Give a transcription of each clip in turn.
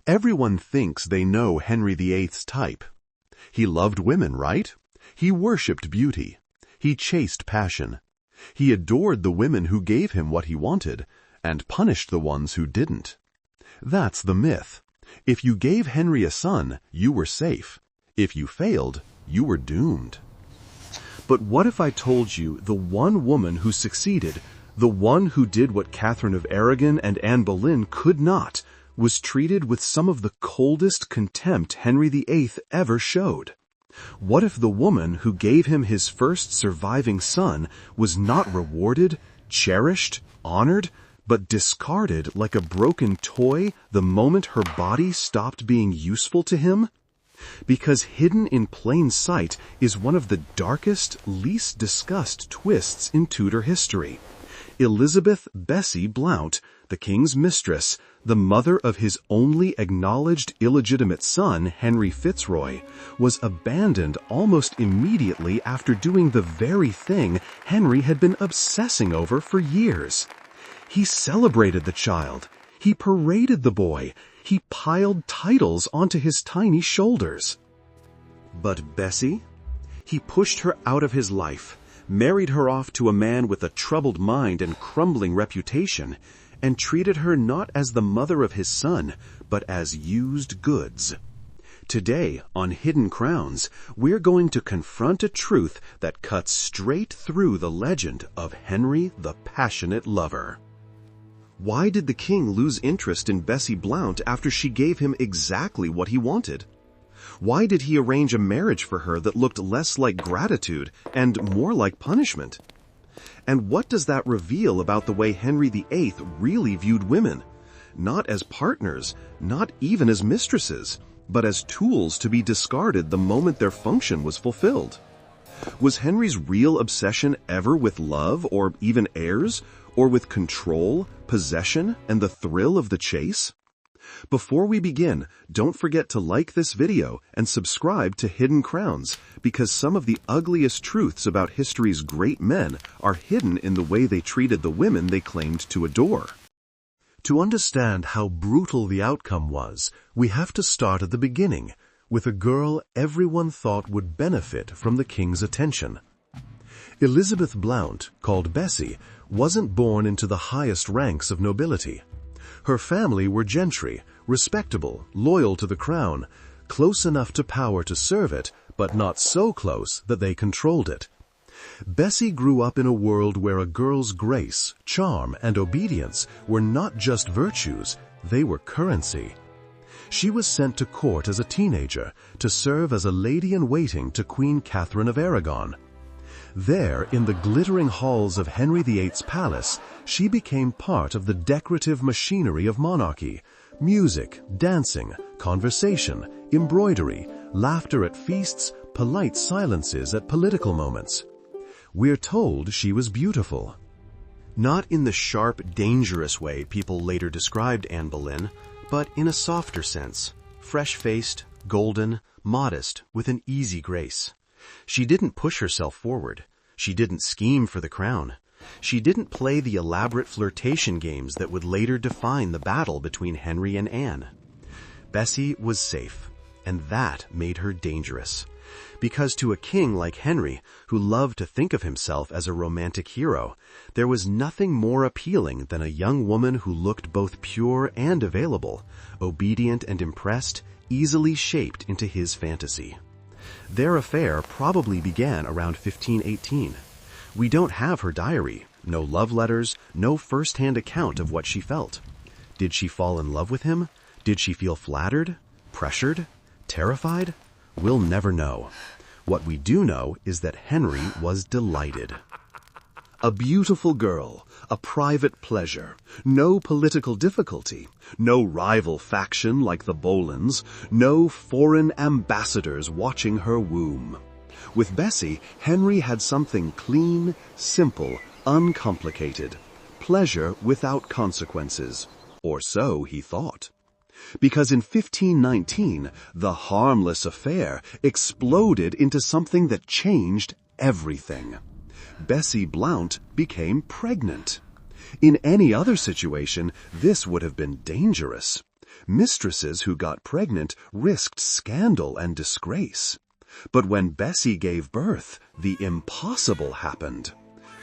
Everyone thinks they know Henry VIII's type. He loved women, right? He worshipped beauty. He chased passion. He adored the women who gave him what he wanted, and punished the ones who didn't. That's the myth. If you gave Henry a son, you were safe. If you failed, you were doomed. But what if I told you the one woman who succeeded, the one who did what Catherine of Aragon and Anne Boleyn could not, was treated with some of the coldest contempt Henry VIII ever showed? What if the woman who gave him his first surviving son was not rewarded, cherished, honored, but discarded like a broken toy the moment her body stopped being useful to him? Because hidden in plain sight is one of the darkest, least discussed twists in Tudor history. Elizabeth Bessie Blount, the king's mistress, the mother of his only acknowledged illegitimate son, Henry FitzRoy, was abandoned almost immediately after doing the very thing Henry had been obsessing over for years. He celebrated the child. He paraded the boy. He piled titles onto his tiny shoulders. But Bessie? He pushed her out of his life, married her off to a man with a troubled mind and crumbling reputation, and treated her not as the mother of his son, but as used goods. Today, on Hidden Crowns, we're going to confront a truth that cuts straight through the legend of Henry the Passionate Lover. Why did the king lose interest in Bessie Blount after she gave him exactly what he wanted? Why did he arrange a marriage for her that looked less like gratitude and more like punishment? And what does that reveal about the way Henry VIII really viewed women? Not as partners, not even as mistresses, but as tools to be discarded the moment their function was fulfilled. Was Henry's real obsession ever with love or even heirs, or with control, possession, and the thrill of the chase? Before we begin, don't forget to like this video and subscribe to Hidden Crowns, because some of the ugliest truths about history's great men are hidden in the way they treated the women they claimed to adore. To understand how brutal the outcome was, we have to start at the beginning, with a girl everyone thought would benefit from the king's attention. Elizabeth Blount, called Bessie, wasn't born into the highest ranks of nobility. Her family were gentry, respectable, loyal to the crown, close enough to power to serve it, but not so close that they controlled it. Bessie grew up in a world where a girl's grace, charm, and obedience were not just virtues, they were currency. She was sent to court as a teenager to serve as a lady-in-waiting to Queen Catherine of Aragon. There, in the glittering halls of Henry VIII's palace, she became part of the decorative machinery of monarchy: music, dancing, conversation, embroidery, laughter at feasts, polite silences at political moments. We're told she was beautiful. Not in the sharp, dangerous way people later described Anne Boleyn, but in a softer sense: fresh-faced, golden, modest, with an easy grace. She didn't push herself forward. She didn't scheme for the crown. She didn't play the elaborate flirtation games that would later define the battle between Henry and Anne. Bessie was safe, and that made her dangerous. Because to a king like Henry, who loved to think of himself as a romantic hero, there was nothing more appealing than a young woman who looked both pure and available, obedient and impressed, easily shaped into his fantasy. Their affair probably began around 1518. We don't have her diary, no love letters, no first-hand account of what she felt. Did she fall in love with him? Did she feel flattered? Pressured? Terrified? We'll never know. What we do know is that Henry was delighted. A beautiful girl, a private pleasure, no political difficulty, no rival faction like the Boleyns, no foreign ambassadors watching her womb. With Bessie, Henry had something clean, simple, uncomplicated. Pleasure without consequences. Or so he thought. Because in 1519, the harmless affair exploded into something that changed everything. Bessie Blount became pregnant. In any other situation, this would have been dangerous. Mistresses who got pregnant risked scandal and disgrace. But when Bessie gave birth, the impossible happened.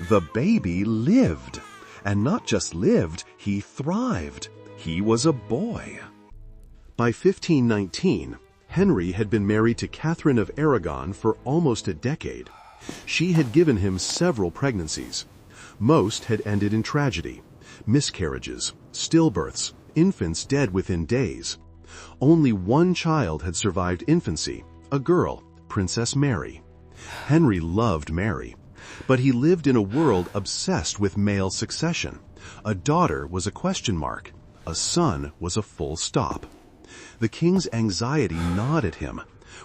The baby lived. And not just lived, he thrived. He was a boy. By 1519, Henry had been married to Catherine of Aragon for almost a decade. She had given him several pregnancies. Most had ended in tragedy: miscarriages, stillbirths, infants dead within days. Only one child had survived infancy, a girl, Princess Mary. Henry loved Mary, but he lived in a world obsessed with male succession. A daughter was a question mark. A son was a full stop. The king's anxiety gnawed at him.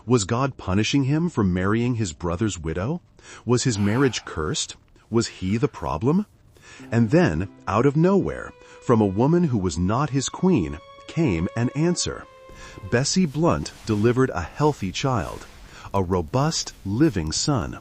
Was God punishing him for marrying his brother's widow? Was his marriage cursed? Was he the problem? And then, out of nowhere, from a woman who was not his queen, came an answer. Bessie Blount delivered a healthy child, a robust, living son.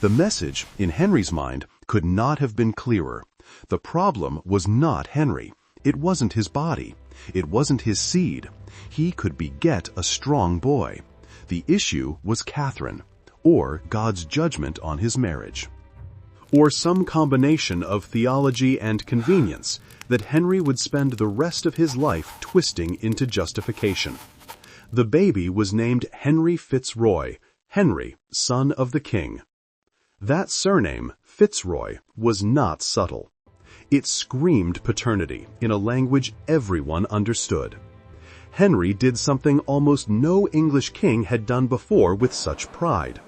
The message, in Henry's mind, could not have been clearer. The problem was not Henry. It wasn't his body. It wasn't his seed. He could beget a strong boy. The issue was Catherine, or God's judgment on his marriage. Or some combination of theology and convenience that Henry would spend the rest of his life twisting into justification. The baby was named Henry FitzRoy, Henry, son of the king. That surname, FitzRoy, was not subtle. It screamed paternity in a language everyone understood. Henry did something almost no English king had done before with such pride.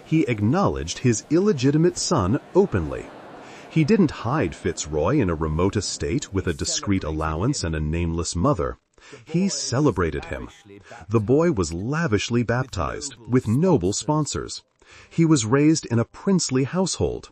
He acknowledged his illegitimate son openly. He didn't hide FitzRoy in a remote estate with a discreet allowance and a nameless mother. He celebrated him. The boy was lavishly baptized, with noble sponsors. He was raised in a princely household.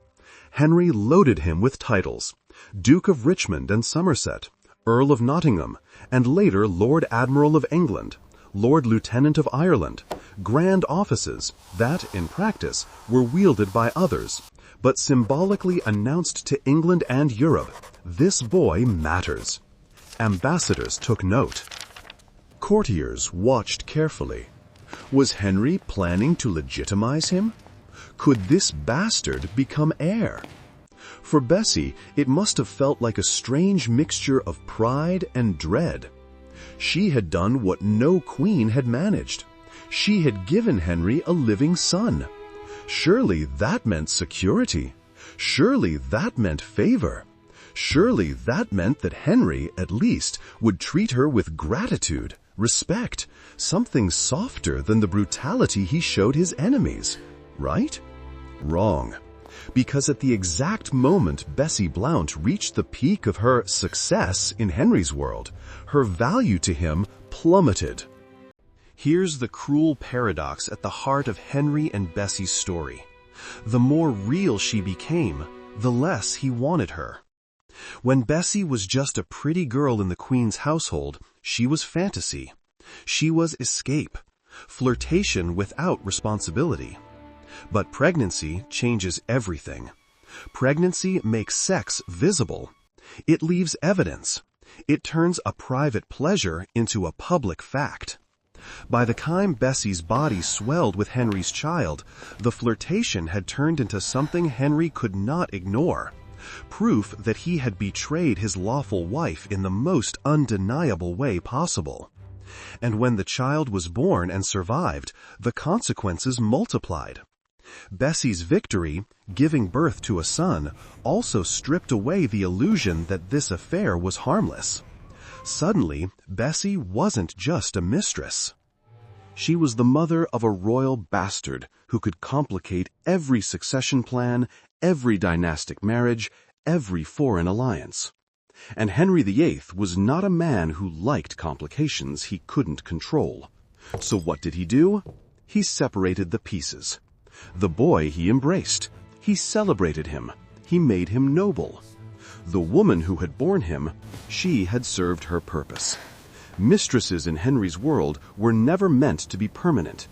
Henry loaded him with titles: Duke of Richmond and Somerset, Earl of Nottingham, and later Lord Admiral of England, Lord Lieutenant of Ireland, grand offices that, in practice, were wielded by others, but symbolically announced to England and Europe, this boy matters. Ambassadors took note. Courtiers watched carefully. Was Henry planning to legitimize him? Could this bastard become heir? For Bessie, it must have felt like a strange mixture of pride and dread. She had done what no queen had managed. She had given Henry a living son. Surely that meant security. Surely that meant favor. Surely that meant that Henry, at least, would treat her with gratitude, respect, something softer than the brutality he showed his enemies. Right? Wrong. Because at the exact moment Bessie Blount reached the peak of her success in Henry's world, her value to him plummeted. Here's the cruel paradox at the heart of Henry and Bessie's story. The more real she became, the less he wanted her. When Bessie was just a pretty girl in the Queen's household, she was fantasy. She was escape, flirtation without responsibility. But pregnancy changes everything. Pregnancy makes sex visible. It leaves evidence. It turns a private pleasure into a public fact. By the time Bessie's body swelled with Henry's child, the flirtation had turned into something Henry could not ignore. Proof that he had betrayed his lawful wife in the most undeniable way possible. And when the child was born and survived, the consequences multiplied. Bessie's victory, giving birth to a son, also stripped away the illusion that this affair was harmless. Suddenly, Bessie wasn't just a mistress. She was the mother of a royal bastard who could complicate every succession plan, every dynastic marriage, every foreign alliance. And Henry VIII was not a man who liked complications he couldn't control. So what did he do? He separated the pieces. The boy he embraced. He celebrated him. He made him noble. The woman who had borne him, she had served her purpose. Mistresses in Henry's world were never meant to be permanent.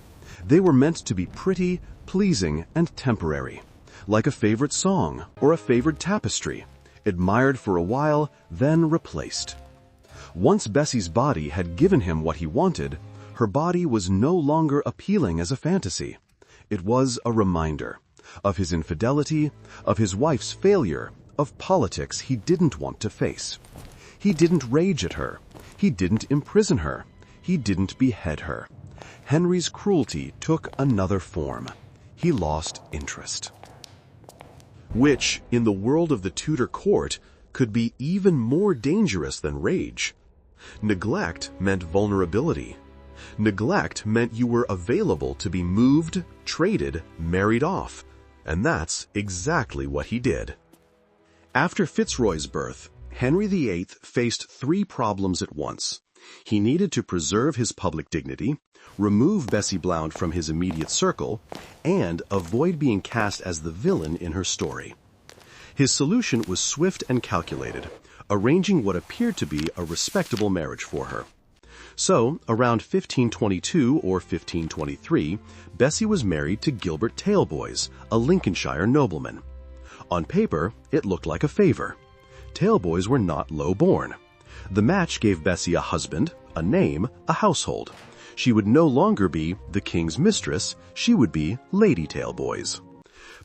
They were meant to be pretty, pleasing, and temporary, like a favorite song or a favorite tapestry, admired for a while, then replaced. Once Bessie's body had given him what he wanted, her body was no longer appealing as a fantasy. It was a reminder of his infidelity, of his wife's failure, of politics he didn't want to face. He didn't rage at her. He didn't imprison her. He didn't behead her. Henry's cruelty took another form. He lost interest. Which, in the world of the Tudor court, could be even more dangerous than rage. Neglect meant vulnerability. Neglect meant you were available to be moved, traded, married off. And that's exactly what he did. After FitzRoy's birth, Henry VIII faced three problems at once. He needed to preserve his public dignity, remove Bessie Blount from his immediate circle, and avoid being cast as the villain in her story. His solution was swift and calculated, arranging what appeared to be a respectable marriage for her. So, around 1522 or 1523, Bessie was married to Gilbert Talboys, a Lincolnshire nobleman. On paper, it looked like a favor. Talboys were not low-born. The match gave Bessie a husband, a name, a household. She would no longer be the king's mistress, she would be Lady Talboys.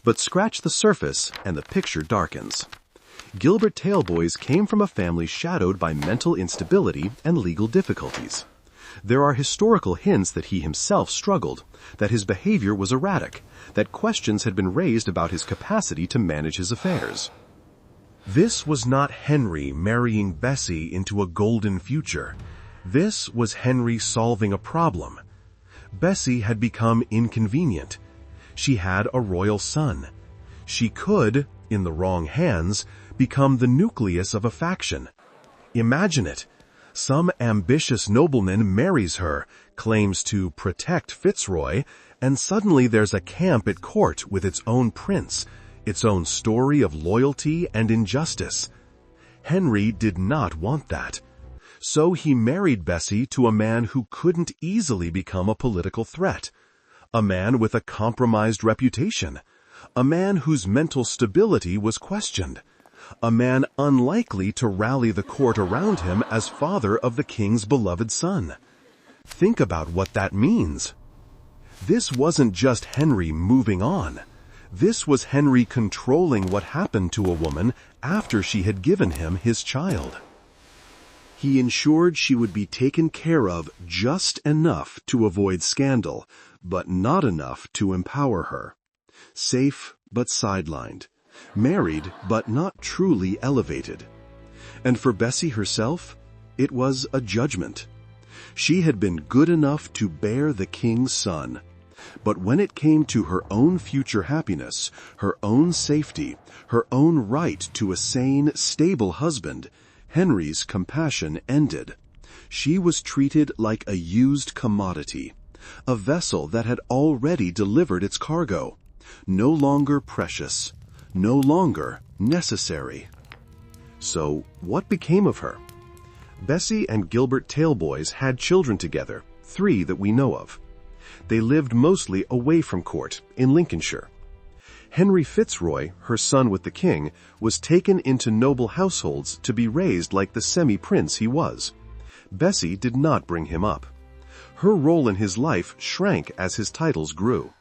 But scratch the surface and the picture darkens. Gilbert Talboys came from a family shadowed by mental instability and legal difficulties. There are historical hints that he himself struggled, that his behavior was erratic, that questions had been raised about his capacity to manage his affairs. This was not Henry marrying Bessie into a golden future. This was Henry solving a problem. Bessie had become inconvenient. She had a royal son. She could, in the wrong hands, become the nucleus of a faction. Imagine it. Some ambitious nobleman marries her, claims to protect FitzRoy, and suddenly there's a camp at court with its own prince, its own story of loyalty and injustice. Henry did not want that. So he married Bessie to a man who couldn't easily become a political threat. A man with a compromised reputation. A man whose mental stability was questioned. A man unlikely to rally the court around him as father of the king's beloved son. Think about what that means. This wasn't just Henry moving on. This was Henry controlling what happened to a woman after she had given him his child. He ensured she would be taken care of just enough to avoid scandal, but not enough to empower her. Safe but sidelined. Married but not truly elevated. And for Bessie herself, it was a judgment. She had been good enough to bear the king's son. But when it came to her own future happiness, her own safety, her own right to a sane, stable husband, Henry's compassion ended. She was treated like a used commodity, a vessel that had already delivered its cargo, no longer precious, no longer necessary. So, what became of her? Bessie and Gilbert Talboys had children together, 3 that we know of. They lived mostly away from court, in Lincolnshire. Henry FitzRoy, her son with the king, was taken into noble households to be raised like the semi-prince he was. Bessie did not bring him up. Her role in his life shrank as his titles grew.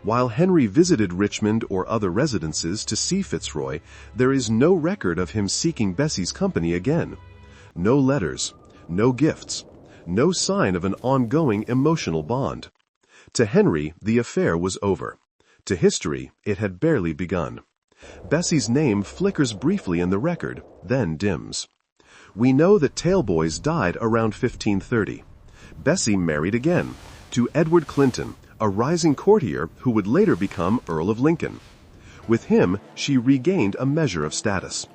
While Henry visited Richmond or other residences to see FitzRoy, there is no record of him seeking Bessie's company again. No letters, no gifts, no sign of an ongoing emotional bond. To Henry, the affair was over. To history, it had barely begun. Bessie's name flickers briefly in the record, then dims. We know that Talboys died around 1530. Bessie married again, to Edward Clinton, a rising courtier who would later become Earl of Lincoln. With him, she regained a measure of status.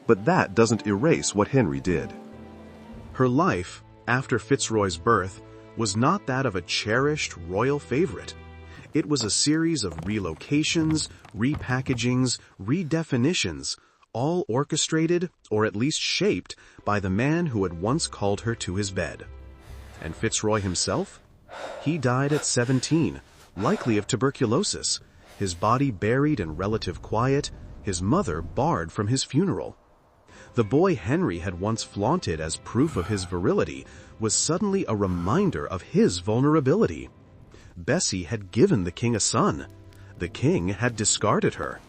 But that doesn't erase what Henry did. Her life, after FitzRoy's birth, was not that of a cherished royal favorite. It was a series of relocations, repackagings, redefinitions, all orchestrated, or at least shaped, by the man who had once called her to his bed. And FitzRoy himself? He died at 17, likely of tuberculosis, his body buried in relative quiet, his mother barred from his funeral. The boy Henry had once flaunted as proof of his virility was suddenly a reminder of his vulnerability. Bessie had given the king a son. The king had discarded her.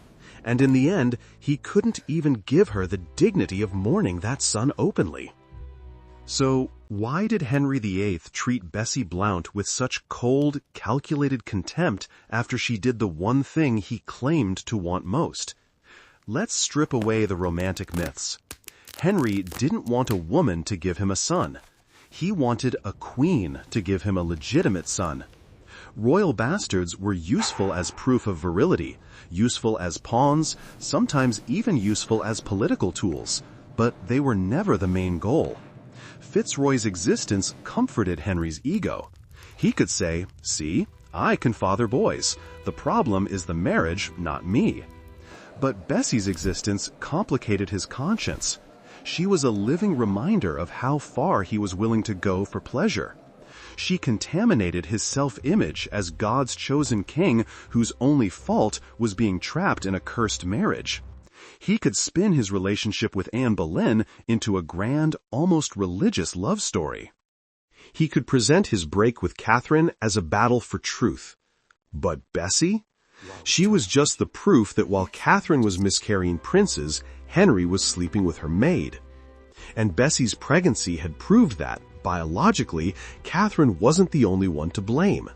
And in the end, he couldn't even give her the dignity of mourning that son openly. So, why did Henry VIII treat Bessie Blount with such cold, calculated contempt after she did the one thing he claimed to want most? Let's strip away the romantic myths. Henry didn't want a woman to give him a son. He wanted a queen to give him a legitimate son. Royal bastards were useful as proof of virility, useful as pawns, sometimes even useful as political tools, but they were never the main goal. FitzRoy's existence comforted Henry's ego. He could say, "See, I can father boys. The problem is the marriage, not me." But Bessie's existence complicated his conscience. She was a living reminder of how far he was willing to go for pleasure. She contaminated his self-image as God's chosen king whose only fault was being trapped in a cursed marriage. He could spin his relationship with Anne Boleyn into a grand, almost religious love story. He could present his break with Catherine as a battle for truth. But Bessie? She was just the proof that while Catherine was miscarrying princes, Henry was sleeping with her maid. And Bessie's pregnancy had proved that, biologically, Catherine wasn't the only one to blame.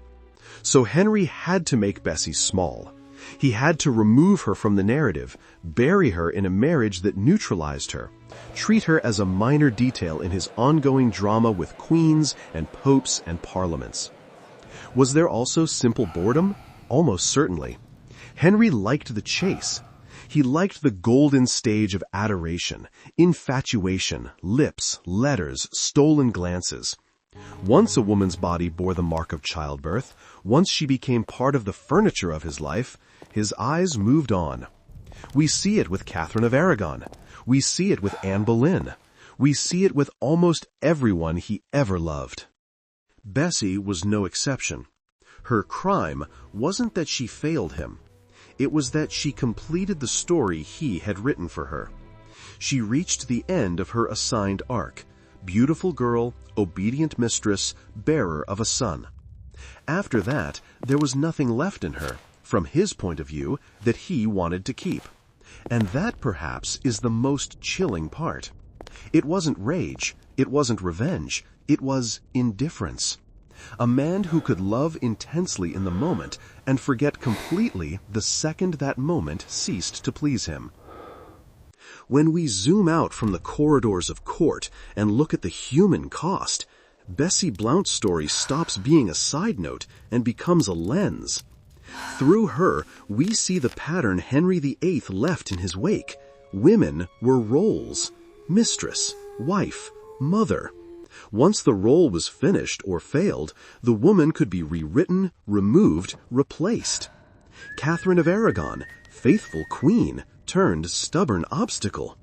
So Henry had to make Bessie small. He had to remove her from the narrative, bury her in a marriage that neutralized her, treat her as a minor detail in his ongoing drama with queens and popes and parliaments. Was there also simple boredom? Almost certainly. Henry liked the chase. He liked the golden stage of adoration, infatuation, lips, letters, stolen glances. Once a woman's body bore the mark of childbirth, once she became part of the furniture of his life, his eyes moved on. We see it with Catherine of Aragon. We see it with Anne Boleyn. We see it with almost everyone he ever loved. Bessie was no exception. Her crime wasn't that she failed him. It was that she completed the story he had written for her. She reached the end of her assigned arc. Beautiful girl, obedient mistress, bearer of a son. After that, there was nothing left in her, from his point of view, that he wanted to keep. And that, perhaps, is the most chilling part. It wasn't rage, it wasn't revenge, it was indifference. A man who could love intensely in the moment and forget completely the second that moment ceased to please him. When we zoom out from the corridors of court and look at the human cost, Bessie Blount's story stops being a side note and becomes a lens. Through her, we see the pattern Henry VIII left in his wake. Women were roles: mistress, wife, mother. Once the role was finished or failed, the woman could be rewritten, removed, replaced. Catherine of Aragon, faithful queen, turned stubborn obstacle.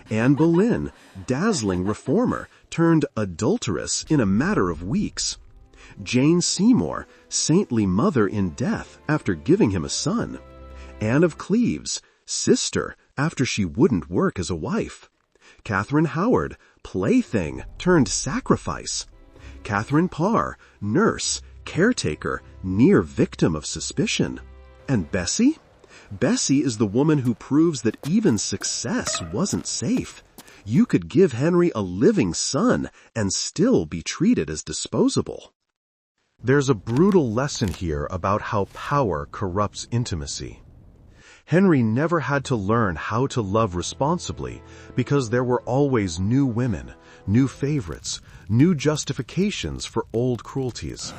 Anne Boleyn, dazzling reformer, turned adulteress in a matter of weeks. Jane Seymour, saintly mother in death after giving him a son. Anne of Cleves, sister after she wouldn't work as a wife. Catherine Howard, plaything turned sacrifice. Catherine Parr, nurse, caretaker, near victim of suspicion. And Bessie? Bessie is the woman who proves that even success wasn't safe. You could give Henry a living son and still be treated as disposable. There's a brutal lesson here about how power corrupts intimacy. Henry never had to learn how to love responsibly because there were always new women, new favorites, new justifications for old cruelties.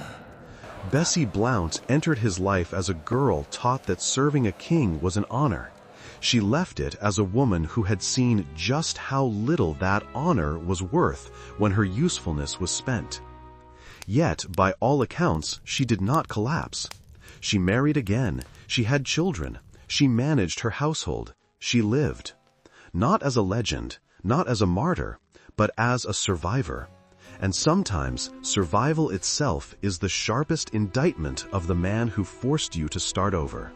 Bessie Blount entered his life as a girl taught that serving a king was an honor. She left it as a woman who had seen just how little that honor was worth when her usefulness was spent. Yet, by all accounts, she did not collapse. She married again, she had children, she managed her household, she lived. Not as a legend, not as a martyr, but as a survivor. And sometimes, survival itself is the sharpest indictment of the man who forced you to start over.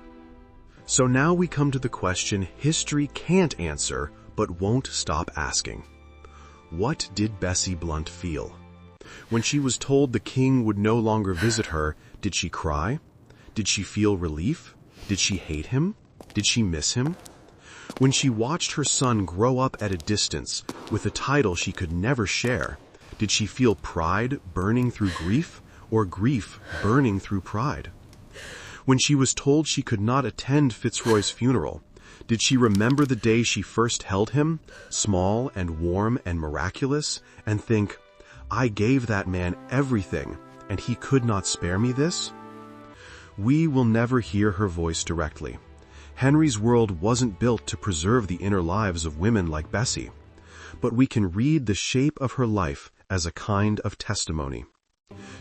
So now we come to the question history can't answer, but won't stop asking. What did Bessie Blount feel? When she was told the king would no longer visit her, did she cry? Did she feel relief? Did she hate him? Did she miss him? When she watched her son grow up at a distance with a title she could never share, did she feel pride burning through grief, or grief burning through pride? When she was told she could not attend FitzRoy's funeral, did she remember the day she first held him, small and warm and miraculous, and think, I gave that man everything, and he could not spare me this? We will never hear her voice directly. Henry's world wasn't built to preserve the inner lives of women like Bessie, but we can read the shape of her life as a kind of testimony.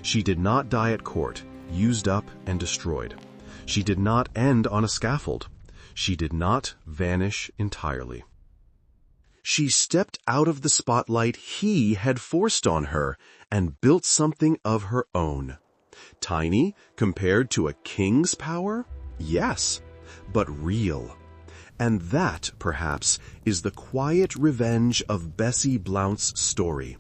She did not die at court, used up and destroyed. She did not end on a scaffold. She did not vanish entirely. She stepped out of the spotlight he had forced on her and built something of her own. Tiny compared to a king's power? Yes, but real. And that, perhaps, is the quiet revenge of Bessie Blount's story.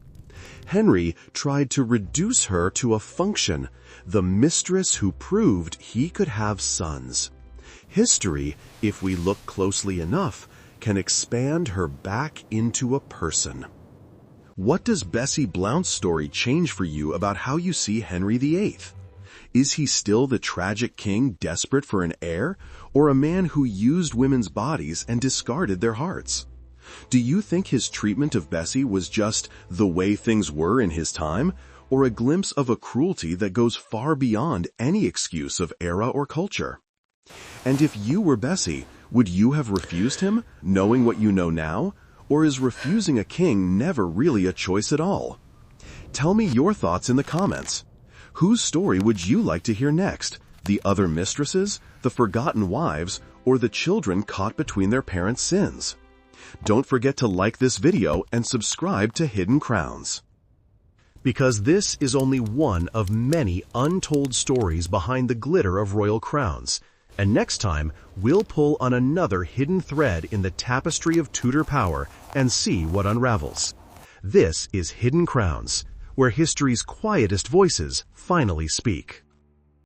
Henry tried to reduce her to a function, the mistress who proved he could have sons. History, if we look closely enough, can expand her back into a person. What does Bessie Blount's story change for you about how you see Henry VIII? Is he still the tragic king desperate for an heir, or a man who used women's bodies and discarded their hearts? Do you think his treatment of Bessie was just the way things were in his time, or a glimpse of a cruelty that goes far beyond any excuse of era or culture? And if you were Bessie, would you have refused him, knowing what you know now? Or is refusing a king never really a choice at all? Tell me your thoughts in the comments. Whose story would you like to hear next? The other mistresses, the forgotten wives, or the children caught between their parents' sins? Don't forget to like this video and subscribe to Hidden Crowns. Because this is only one of many untold stories behind the glitter of royal crowns. And next time, we'll pull on another hidden thread in the tapestry of Tudor power and see what unravels. This is Hidden Crowns, where history's quietest voices finally speak.